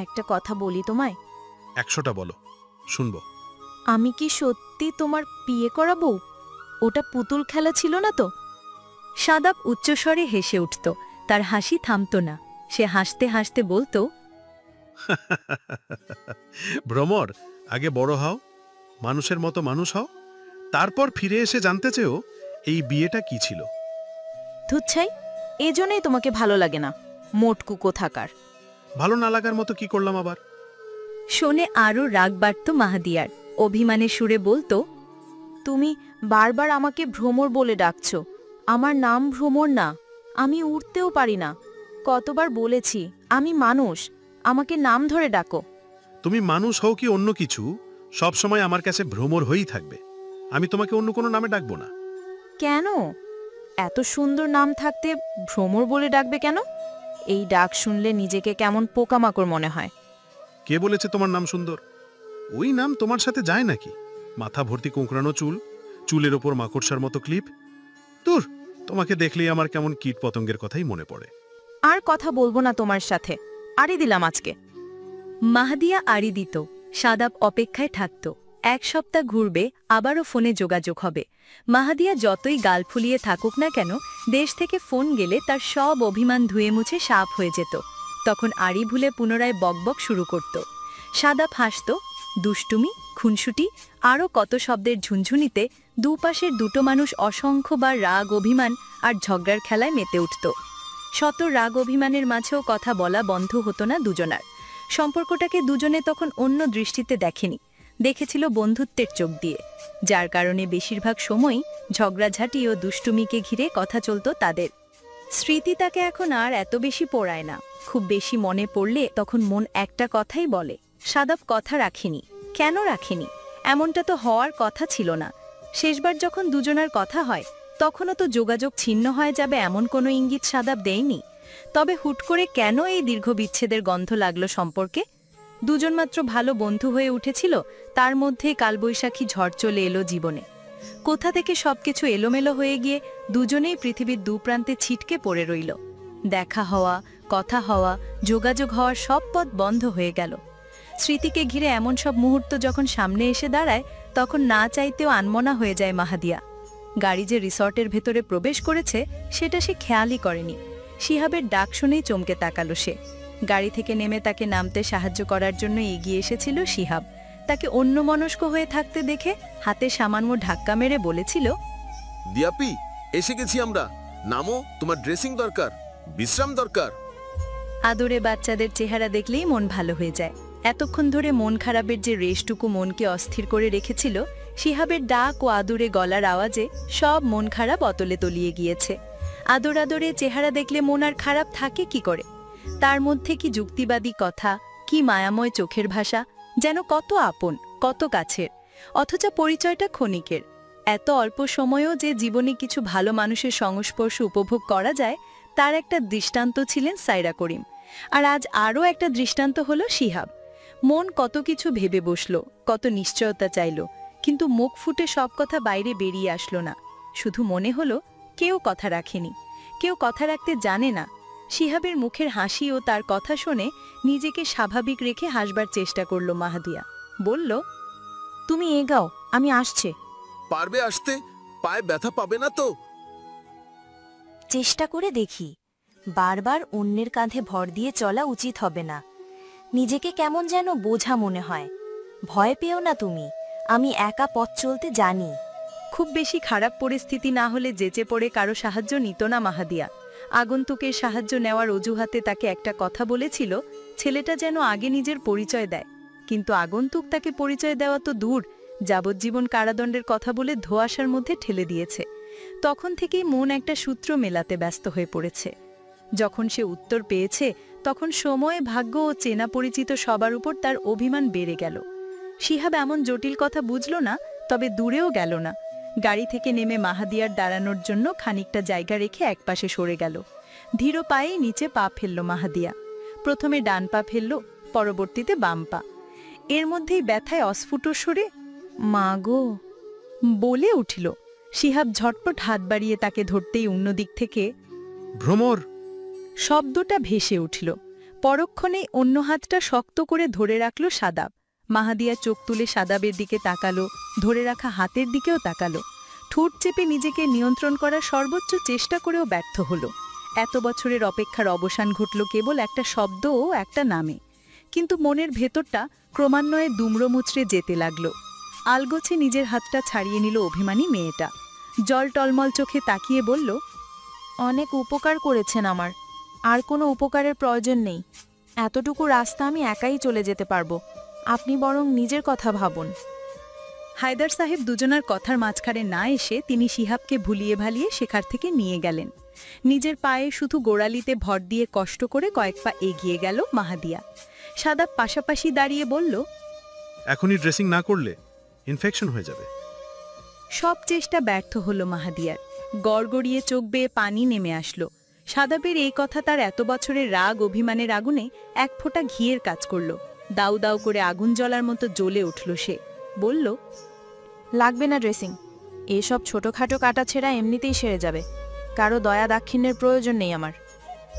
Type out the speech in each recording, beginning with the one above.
একটা কথা বলি তোমায়। 100টা বলো, শুনবো। আমি কি সত্যি তোমার বিয়ে করাবো? ওটা পুতুল খেলা ছিল না তো? সাদাব উচ্চস্বরে হেসে উঠত, তার হাসি থামত না। সে হাসতে হাসতে বলতো, ভ্রমর, আগে বড় হও, মানুষের মতো মানুষ হও, তারপর ফিরে এসে জানতে চেয়েও এই বিয়েটা কি ছিল। ধুচ্ছাই, এজন্যই তোমাকে ভালো লাগে না, মোটকু কোথাকার। ভালো না লাগার মতো কি করলাম আবার? শোনে আরও রাগ বাড়ত মাহাদিয়ার। অভিমানের সুরে বলতো, তুমি বারবার আমাকে ভ্রমর বলে ডাকছো। আমার নাম ভ্রমর না, আমি উঠতেও পারি না। কতবার বলেছি আমি মানুষ, আমাকে নাম ধরে ডাকো। তুমি মানুষ হও কি অন্য কিছু, সব সময় আমার কাছে ভ্রমর হয়েই থাকবে। আমি তোমাকে অন্য কোনো নামে ডাকবো না। কেন? এত সুন্দর নাম থাকতে ভ্রমর বলে ডাকবে কেন? এই ডাক শুনলে নিজেকে কেমন পোকামাকড় মনে হয়। কে বলেছে তোমার নাম সুন্দর? ওই নাম তোমার সাথে যায় নাকি? মাথা ভর্তি কোঁকড়ানো চুল, চুলের ওপর মাকড়সার মতো ক্লিপ। দূর, তোমাকে দেখলেই আমার কেমন কীট পতঙ্গের কথাই মনে পড়ে। আর কথা বলবো না তোমার সাথে, আরই দিলাম আজকে। মাহাদিয়া আড়ি দিত। সাদাব অপেক্ষায় থাকত। 1 সপ্তাহ ঘুরবে, আবারও ফোনে যোগাযোগ হবে। মাহাদিয়া যতই গাল ফুলিয়ে থাকুক না কেন, দেশ থেকে ফোন গেলে তার সব অভিমান ধুয়ে মুছে সাফ হয়ে যেত। তখন আড়ি ভুলে পুনরায় বকবক শুরু করত। সাদাব হাসত। দুষ্টুমি, খুনসুটি, আরও কত শব্দের ঝুনঝুনিতে দুপাশের দুটো মানুষ অসংখ্যবার রাগ, অভিমান আর ঝগড়ার খেলায় মেতে উঠত। শত রাগ অভিমানের মাঝেও কথা বলা বন্ধ হতো না দুজনার। সম্পর্কটাকে দুজনে তখন অন্য দৃষ্টিতে দেখেনি, দেখেছিল বন্ধুত্বের চোখ দিয়ে, যার কারণে বেশিরভাগ সময়ই ঝগড়াঝাঁটি ও দুষ্টুমিকে ঘিরে কথা চলত তাদের। স্মৃতি তাকে এখন আর এত বেশি পোড়ায় না। খুব বেশি মনে পড়লে তখন মন একটা কথাই বলে। সাদাব কথা রাখেনি। কেন রাখেনি? এমনটা তো হওয়ার কথা ছিল না। শেষবার যখন দুজনার কথা হয়, তখনও তো যোগাযোগ ছিন্ন হয়ে যাবে এমন কোনো ইঙ্গিত সাদাব দেয়নি। তবে হুট করে কেন এই দীর্ঘ বিচ্ছেদের গন্ধ লাগলো সম্পর্কে? দুজন মাত্র ভালো বন্ধু হয়ে উঠেছিল, তার মধ্যেই কালবৈশাখী ঝড় চলে এলো জীবনে। কোথা থেকে সবকিছু এলোমেলো হয়ে গিয়ে দুজনেই পৃথিবীর দুপ্রান্তে ছিটকে পড়ে রইল। দেখা হওয়া, কথা হওয়া, যোগাযোগ হওয়ার সব পথ বন্ধ হয়ে গেল। স্মৃতিকে ঘিরে এমন সব মুহূর্ত যখন সামনে এসে দাঁড়ায়, তখন না চাইতেও আনমনা হয়ে যায় মাহাদিয়া। গাড়ি যে রিসর্টের ভেতরে প্রবেশ করেছে সেটা সে খেয়ালই করেনি। শিহাবের ডাক শুনেই চমকে তাকালো সে। গাড়ি থেকে নেমে তাকে নামতে সাহায্য করার জন্য এগিয়ে এসেছিল শিহাব। তাকে অন্যমনস্ক হয়ে থাকতে দেখে হাতে সামান্য ধাক্কা মেরে বলেছিল, দিয়াপি, এসে গেছি আমরা। নামো, তোমার ড্রেসিং দরকার, বিশ্রাম দরকার। আদরে বাচ্চাদের চেহারা দেখলেই মন ভালো হয়ে যায়। এতক্ষণ ধরে মন খারাপের যে রেশটুকু মনকে অস্থির করে রেখেছিল, শিহাবের ডাক ও আদুরে গলার আওয়াজে সব মন খারাপ অতলে তলিয়ে গিয়েছে। আদর আদরে চেহারা দেখলে মন আর খারাপ থাকে কি করে? তার মধ্যে কি যুক্তিবাদী কথা, কি মায়াময় চোখের ভাষা, যেন কত আপন, কত কাছের, অথচ পরিচয়টা ক্ষণিকের। এত অল্প সময়েও যে জীবনে কিছু ভালো মানুষের সংস্পর্শ উপভোগ করা যায়, তার একটা দৃষ্টান্ত ছিলেন সাইরা করিম। আর আজ আরও একটা দৃষ্টান্ত হলো শিহাব। মন কত কিছু ভেবে বসল, কত নিশ্চয়তা চাইল, কিন্তু মুখ ফুটে সব কথা বাইরে বেরিয়ে আসলো না। শুধু মনে হলো কেউ কথা রাখেনি, কেউ কথা রাখতে জানে না। শিহাবের মুখের হাসি ও তার কথা শুনে নিজেকে স্বাভাবিক রেখে হাসবার চেষ্টা করল মাহাদিয়া। বলল, তুমি এগাও, আমি আসছে। পারবে আসতে? পায়ে ব্যথা পাবে না তো? চেষ্টা করে দেখি। বারবার অন্যের কাঁধে ভর দিয়ে চলা উচিত হবে না। নিজেকে কেমন যেন বোঝা মনে হয়। ভয় পেও না তুমি, আমি একা পথ চলতে জানি। খুব বেশি খারাপ পরিস্থিতি না হলে যেচে পড়ে কারো সাহায্য নিত না মাহাদিয়া। আগন্তুকের সাহায্য নেওয়ার অজুহাতে তাকে একটা কথা বলেছিল, ছেলেটা যেন আগে নিজের পরিচয় দেয়। কিন্তু আগন্তুক তাকে পরিচয় দেওয়া তো দূর, যাবজ্জীবন কারাদণ্ডের কথা বলে ধোঁয়াশার মধ্যে ঠেলে দিয়েছে। তখন থেকেই মন একটা সূত্র মেলাতে ব্যস্ত হয়ে পড়েছে। যখন সে উত্তর পেয়েছে, তখন সময়ে, ভাগ্য ও চেনা পরিচিত সবার উপর তার অভিমান বেড়ে গেল। শিহাব এমন জটিল কথা বুঝল না, তবে দূরেও গেল না। গাড়ি থেকে নেমে মাহাদিয়ার দাঁড়ানোর জন্য খানিকটা জায়গা রেখে একপাশে সরে গেল। ধীর পায়ে নিচে পা ফেলল মাহাদিয়া। প্রথমে ডান পা ফেলল, পরবর্তীতে বাম পা। এর মধ্যেই ব্যথায় অস্ফুট সরে মা গো বলে উঠল। শিহাব ঝটপট হাত বাড়িয়ে তাকে ধরতেই অন্যদিক থেকে ভ্রমর শব্দটা ভেসে উঠল। পরক্ষণেই অন্য হাতটা শক্ত করে ধরে রাখল সাদাব। মাহাদিয়া চোখ তুলে সাদাবের দিকে তাকালো, ধরে রাখা হাতের দিকেও তাকালো। ঠোঁট চেপে নিজেকে নিয়ন্ত্রণ করার সর্বোচ্চ চেষ্টা করেও ব্যর্থ হল। এত বছরের অপেক্ষার অবসান ঘটল কেবল একটা শব্দ ও একটা নামে। কিন্তু মনের ভেতরটা ক্রমান্বয়ে দুমড়ো মুচড়ে যেতে লাগল। আলগোছে নিজের হাতটা ছাড়িয়ে নিল অভিমানী মেয়েটা। জল টলমল চোখে তাকিয়ে বলল, অনেক উপকার করেছেন আমার, আর কোনো উপকারের প্রয়োজন নেই। এতটুকু রাস্তা আমি একাই চলে যেতে পারবো, আপনি বরং নিজের কথা ভাবুন। হায়দার সাহেব দুজনার কথার মাঝখানে না এসে তিনি শিহাবকে ভুলিয়ে ভালিয়ে সেখান থেকে নিয়ে গেলেন। নিজের পায়ে শুধু গোড়ালিতে ভর দিয়ে কষ্ট করে কয়েক পা এগিয়ে গেল মাহাদিয়া। সাদাব পাশাপাশি দাঁড়িয়ে বলল, এখনই ড্রেসিং না করলে ইনফেকশন হয়ে যাবে। সব চেষ্টা ব্যর্থ হল মাহাদিয়ার। গড়গড়িয়ে চোখ বেয়ে পানি নেমে আসলো। সাদাবের এই কথা তার এত বছরের রাগ অভিমানের আগুনে এক ফোঁটা ঘিয়ের কাজ করল। দাউ দাউ করে আগুন জ্বলার মতো জ্বলে উঠল সে। বলল, লাগবে না ড্রেসিং, এসব ছোটখাটো কাটাছেঁড়া এমনিতেই সেরে যাবে, কারো দয়া দাক্ষিণ্যের প্রয়োজন নেই আমার।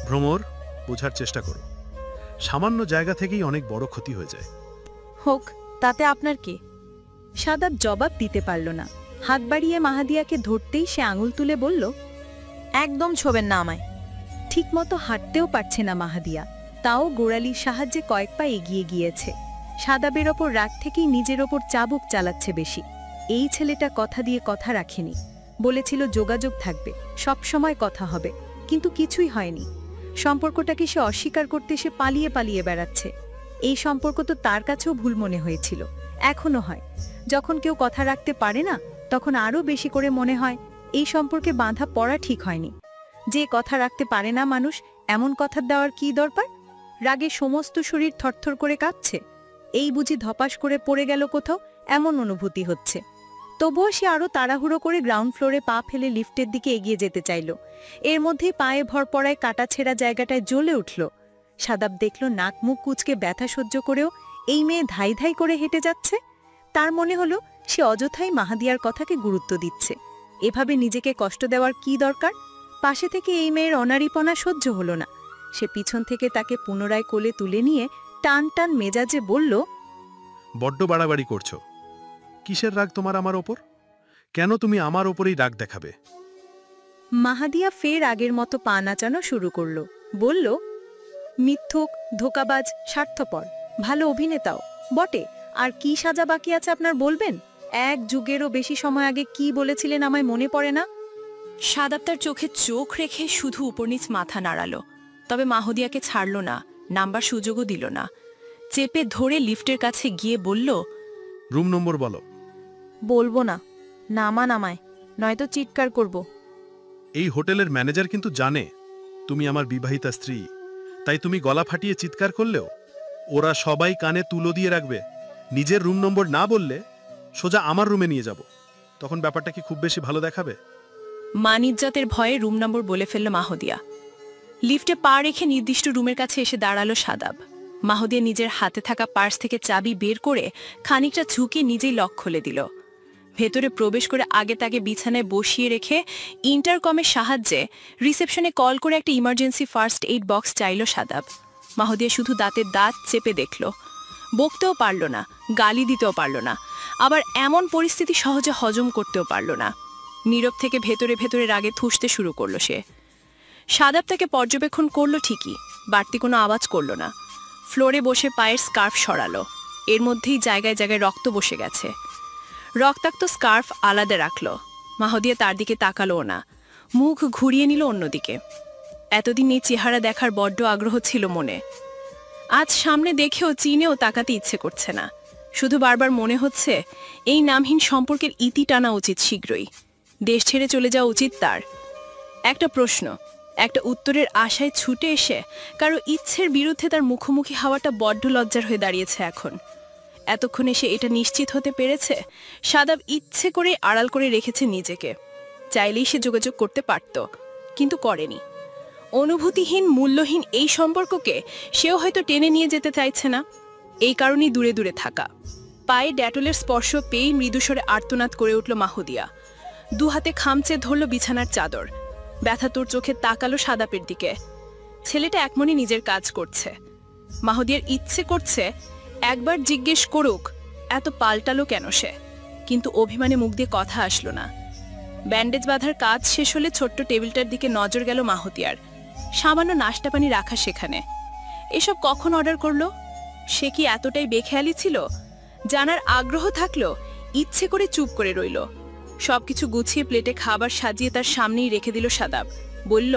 ভ্রমর, বোঝার চেষ্টা করো, সামান্য জায়গা থেকেই অনেক বড় ক্ষতি হয়ে যায়। হোক, তাতে আপনার কি? সাদাব জবাব দিতে পারল না। হাত বাড়িয়ে মাহাদিয়াকে ধরতেই সে আঙুল তুলে বলল, একদম ছোবেন না আমায়। ঠিকমতো হাঁটতেও পারছে না মাহাদিয়া, তাও গোড়ালির সাহায্যে কয়েক পা এগিয়ে গিয়েছে। সাদাবের ওপর রাগ থেকেই নিজের ওপর চাবুক চালাচ্ছে বেশি। এই ছেলেটা কথা দিয়ে কথা রাখেনি। বলেছিল যোগাযোগ থাকবে, সব সময় কথা হবে, কিন্তু কিছুই হয়নি। সম্পর্কটাকে সে অস্বীকার করতে সে পালিয়ে পালিয়ে বেড়াচ্ছে। এই সম্পর্ক তো তার কাছেও ভুল মনে হয়েছিল, এখনো হয়। যখন কেউ কথা রাখতে পারে না, তখন আরও বেশি করে মনে হয় এই সম্পর্কে বাঁধা পড়া ঠিক হয়নি। যে কথা রাখতে পারে না মানুষ, এমন কথা দেওয়ার কি দরকার? রাগে সমস্ত শরীর থরথর করে কাঁপছে। এই বুঝি ধপাস করে পড়ে গেল কোথাও, এমন অনুভূতি হচ্ছে। তবুও সে আরও তাড়াহুড়ো করে গ্রাউন্ড ফ্লোরে পা ফেলে লিফটের দিকে এগিয়ে যেতে চাইল। এর মধ্যেই পায়ে ভর পড়ায় কাটা ছেঁড়া জায়গাটায় জ্বলে উঠল। সাদাব দেখল নাক মুখ কুচকে ব্যথা সহ্য করেও এই মেয়ে ধাই ধাই করে হেঁটে যাচ্ছে। তার মনে হলো সে অযথাই মাহাদিয়ার কথাকে গুরুত্ব দিচ্ছে। এভাবে নিজেকে কষ্ট দেওয়ার কি দরকার? পাশে থেকে এই মেয়ের অনারিপনা সহ্য হলো না। সে পিছন থেকে তাকে পুনরায় কোলে তুলে নিয়ে টান টান মেজাজে বলল, বড্ড বাড়াবাড়ি করছো। কিসের রাগ তোমার আমার ওপর? কেন তুমি আমার ওপরেই রাগ দেখাবে? মাহাদিয়া ফের আগের মতো পা নাচানো শুরু করল। বলল, মিথ্যুক, ধোকাবাজ, স্বার্থপর, ভালো অভিনেতাও বটে। আর কি সাজা বাকি আছে আপনার বলবেন? এক যুগেরও বেশি সময় আগে কি বলেছিলেন আমায় মনে পড়ে না? সাদাব তার চোখে চোখ রেখে শুধু উপরনিচ মাথা নাড়ালো, তবে মাহদিয়াকে ছাড়ল না, নাম্বার সুযোগও দিল না। চেপে ধরে লিফটের কাছে গিয়ে বলল, রুম নম্বর বলো। বলবো না, নামান আমায়, নয়তো চিৎকার করব। এই হোটেলের ম্যানেজার কিন্তু জানে তুমি আমার বিবাহিতা স্ত্রী, তাই তুমি গলা ফাটিয়ে চিৎকার করলেও ওরা সবাই কানে তুলো দিয়ে রাখবে। নিজের রুম নম্বর না বললে সোজা আমার রুমে নিয়ে যাব, তখন ব্যাপারটা কি খুব বেশি ভালো দেখাবে? মানিজ্জাতের ভয়ে রুম নম্বর বলে ফেলল মাহদিয়া। লিফটে পা রেখে নির্দিষ্ট রুমের কাছে এসে দাঁড়ালো সাদাব। মাহদিয়া নিজের হাতে থাকা পার্স থেকে চাবি বের করে খানিকটা ঝুঁকে নিজেই লক খুলে দিল। ভেতরে প্রবেশ করে আগে তাকে বিছানায় বসিয়ে রেখে ইন্টারকমের সাহায্যে রিসেপশনে কল করে একটা ইমার্জেন্সি ফার্স্ট এইড বক্স চাইল সাদাব। মাহদিয়া শুধু দাঁতের দাঁত চেপে দেখল। বকতেও পারল না, গালি দিতেও পারল না, আবার এমন পরিস্থিতি সহজে হজম করতেও পারল না। নীরব থেকে ভেতরে ভেতরে রাগে থুসতে শুরু করল সে। সাদাব তাকে পর্যবেক্ষণ করল ঠিকই, বাড়তি কোনো আওয়াজ করল না। ফ্লোরে বসে পায়ের স্কার্ফ সরালো। এর মধ্যেই জায়গায় জায়গায় রক্ত বসে গেছে। রক্তাক্ত স্কার্ফ আলাদা রাখল। মাহদিয়া তার দিকে তাকালোও না, মুখ ঘুরিয়ে নিল অন্যদিকে। এতদিন এই চেহারা দেখার বড্ড আগ্রহ ছিল মনে। আজ সামনে দেখেও চিনেও তাকাতে ইচ্ছে করছে না। শুধু বারবার মনে হচ্ছে এই নামহীন সম্পর্কের ইতি টানা উচিত শীঘ্রই। দেশ ছেড়ে চলে যাওয়া উচিত তার। একটা প্রশ্ন, একটা উত্তরের আশায় ছুটে এসে কারো ইচ্ছের বিরুদ্ধে তার মুখোমুখি হওয়াটা বড্ড লজ্জার হয়ে দাঁড়িয়েছে এখন। এতক্ষণে সে এটা নিশ্চিত হতে পেরেছে সাদাব ইচ্ছে করে আড়াল করে রেখেছে নিজেকে। চাইলেই সে যোগাযোগ করতে পারত, কিন্তু করেনি। অনুভূতিহীন, মূল্যহীন এই সম্পর্ককে সেও হয়তো টেনে নিয়ে যেতে চাইছে না। এই কারণেই দূরে দূরে থাকা। পায়ে ড্যাটলের স্পর্শ পেয়েই মৃদুস্বরে আর্তনাদ করে উঠল মাহদিয়া। দু হাতে খামচে ধরল বিছানার চাদর। ব্যথা তোর চোখে তাকালো সাদাপের দিকে। ছেলেটা একমনে নিজের কাজ করছে। মাহদিয়ার ইচ্ছে করছে একবার জিজ্ঞেস করুক এত পাল্টালো কেন সে, কিন্তু অভিমানে মুখ দিয়ে কথা আসলো না। ব্যান্ডেজ বাঁধার কাজ শেষ হলে ছোট্ট টেবিলটার দিকে নজর গেল মাহদিয়ার। সামান্য নাশতা পানি রাখা সেখানে। এসব কখন অর্ডার করলো? সে কি এতটাই বেখেয়ালি ছিল? জানার আগ্রহ থাকলো, ইচ্ছে করে চুপ করে রইল। সবকিছু গুছিয়ে প্লেটে খাবার সাজিয়ে তার সামনেই রেখে দিল সাদাব। বলল,